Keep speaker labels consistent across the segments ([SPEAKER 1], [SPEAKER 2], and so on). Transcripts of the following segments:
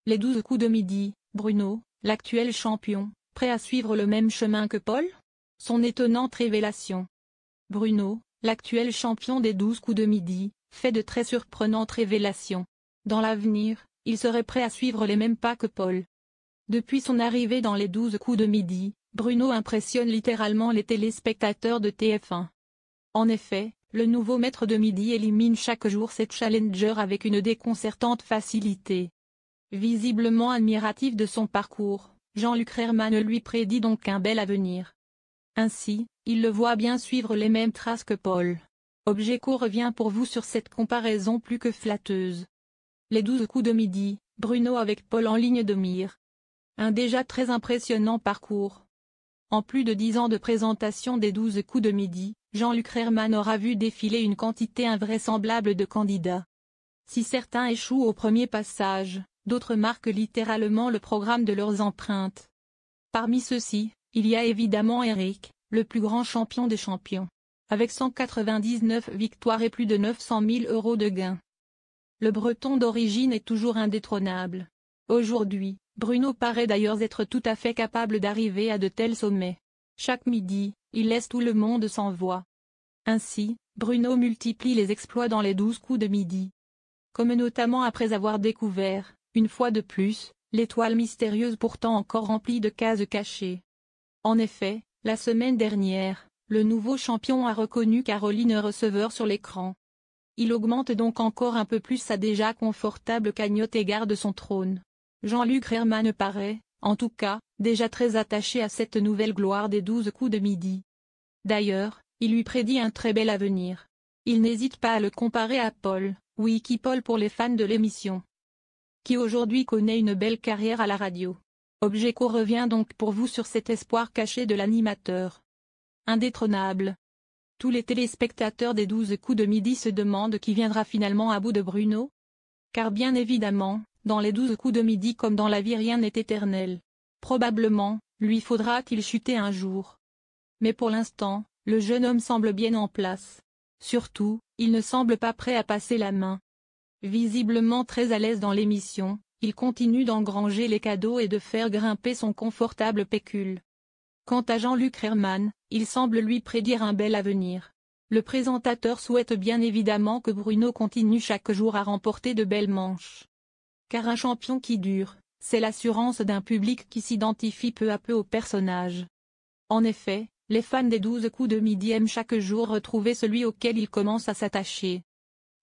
[SPEAKER 1] Les 12 coups de midi, Bruno, l'actuel champion, prêt à suivre le même chemin que Paul? Son étonnante révélation. Bruno, l'actuel champion des 12 coups de midi, fait de très surprenantes révélations. Dans l'avenir, il serait prêt à suivre les mêmes pas que Paul. Depuis son arrivée dans les 12 coups de midi, Bruno impressionne littéralement les téléspectateurs de TF1. En effet, le nouveau maître de midi élimine chaque jour ses challengers avec une déconcertante facilité. Visiblement admiratif de son parcours, Jean-Luc Reichmann lui prédit donc un bel avenir. Ainsi, il le voit bien suivre les mêmes traces que Paul. Objeco revient pour vous sur cette comparaison plus que flatteuse. Les 12 coups de midi, Bruno avec Paul en ligne de mire. Un déjà très impressionnant parcours. En plus de 10 ans de présentation des 12 coups de midi, Jean-Luc Reichmann aura vu défiler une quantité invraisemblable de candidats. Si certains échouent au premier passage, d'autres marquent littéralement le programme de leurs empreintes. Parmi ceux-ci, il y a évidemment Eric, le plus grand champion des champions. Avec 199 victoires et plus de 900 000 € de gains. Le Breton d'origine est toujours indétrônable. Aujourd'hui, Bruno paraît d'ailleurs être tout à fait capable d'arriver à de tels sommets. Chaque midi, il laisse tout le monde sans voix. Ainsi, Bruno multiplie les exploits dans les 12 coups de midi. Comme notamment après avoir découvert, une fois de plus, l'étoile mystérieuse pourtant encore remplie de cases cachées. En effet, la semaine dernière, le nouveau champion a reconnu Caroline Receveur sur l'écran. Il augmente donc encore un peu plus sa déjà confortable cagnotte et garde son trône. Jean-Luc Reichmann paraît, en tout cas, déjà très attaché à cette nouvelle gloire des 12 coups de midi. D'ailleurs, il lui prédit un très bel avenir. Il n'hésite pas à le comparer à Paul, Wikipol pour les fans de l'émission, qui aujourd'hui connaît une belle carrière à la radio. Objeco revient donc pour vous sur cet espoir caché de l'animateur. Indétrônable. Tous les téléspectateurs des 12 coups de midi se demandent qui viendra finalement à bout de Bruno. Car bien évidemment, dans les 12 coups de midi comme dans la vie rien n'est éternel. Probablement, lui faudra-t-il chuter un jour. Mais pour l'instant, le jeune homme semble bien en place. Surtout, il ne semble pas prêt à passer la main. Visiblement très à l'aise dans l'émission, il continue d'engranger les cadeaux et de faire grimper son confortable pécule. Quant à Jean-Luc Reichmann, il semble lui prédire un bel avenir. Le présentateur souhaite bien évidemment que Bruno continue chaque jour à remporter de belles manches. Car un champion qui dure, c'est l'assurance d'un public qui s'identifie peu à peu au personnage. En effet, les fans des 12 coups de midi aiment chaque jour retrouver celui auquel ils commencent à s'attacher.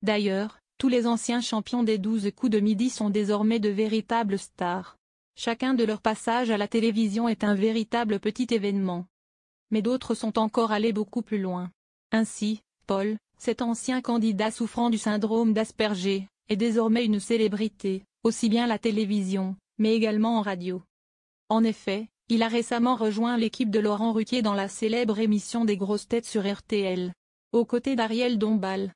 [SPEAKER 1] D'ailleurs, tous les anciens champions des 12 coups de midi sont désormais de véritables stars. Chacun de leurs passages à la télévision est un véritable petit événement. Mais d'autres sont encore allés beaucoup plus loin. Ainsi, Paul, cet ancien candidat souffrant du syndrome d'Asperger, est désormais une célébrité, aussi bien à la télévision, mais également en radio. En effet, il a récemment rejoint l'équipe de Laurent Ruquier dans la célèbre émission des grosses têtes sur RTL. Aux côtés d'Ariel Dombal,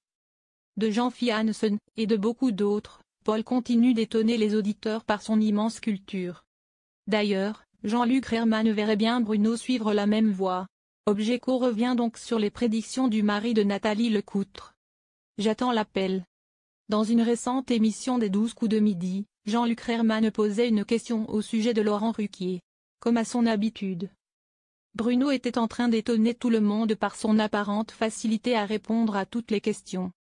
[SPEAKER 1] de Jean-Philippe Janssen, et de beaucoup d'autres, Paul continue d'étonner les auditeurs par son immense culture. D'ailleurs, Jean-Luc Reichmann verrait bien Bruno suivre la même voie. Objeco revient donc sur les prédictions du mari de Nathalie Lecoutre. J'attends l'appel. Dans une récente émission des 12 coups de midi, Jean-Luc Reichmann posait une question au sujet de Laurent Ruquier. Comme à son habitude, Bruno était en train d'étonner tout le monde par son apparente facilité à répondre à toutes les questions.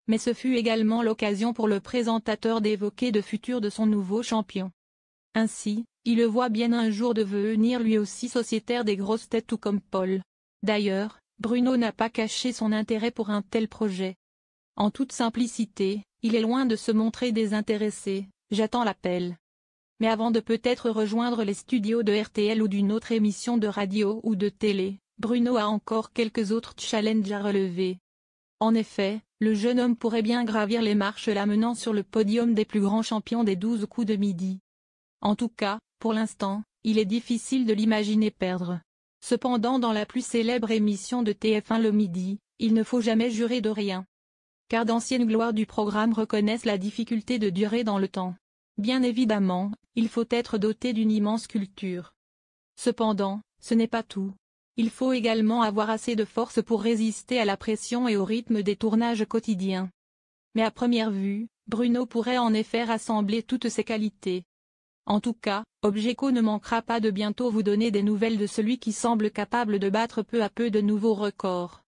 [SPEAKER 1] Mais ce fut également l'occasion pour le présentateur d'évoquer le futur de son nouveau champion. Ainsi, il le voit bien un jour devenir lui aussi sociétaire des grosses têtes tout comme Paul. D'ailleurs, Bruno n'a pas caché son intérêt pour un tel projet. En toute simplicité, il est loin de se montrer désintéressé, j'attends l'appel. Mais avant de peut-être rejoindre les studios de RTL ou d'une autre émission de radio ou de télé, Bruno a encore quelques autres challenges à relever. En effet, le jeune homme pourrait bien gravir les marches l'amenant sur le podium des plus grands champions des 12 coups de midi. En tout cas, pour l'instant, il est difficile de l'imaginer perdre. Cependant dans la plus célèbre émission de TF1 le midi, il ne faut jamais jurer de rien. Car d'anciennes gloires du programme reconnaissent la difficulté de durer dans le temps. Bien évidemment, il faut être doté d'une immense culture. Cependant, ce n'est pas tout. Il faut également avoir assez de force pour résister à la pression et au rythme des tournages quotidiens. Mais à première vue, Bruno pourrait en effet rassembler toutes ces qualités. En tout cas, Objeco ne manquera pas de bientôt vous donner des nouvelles de celui qui semble capable de battre peu à peu de nouveaux records.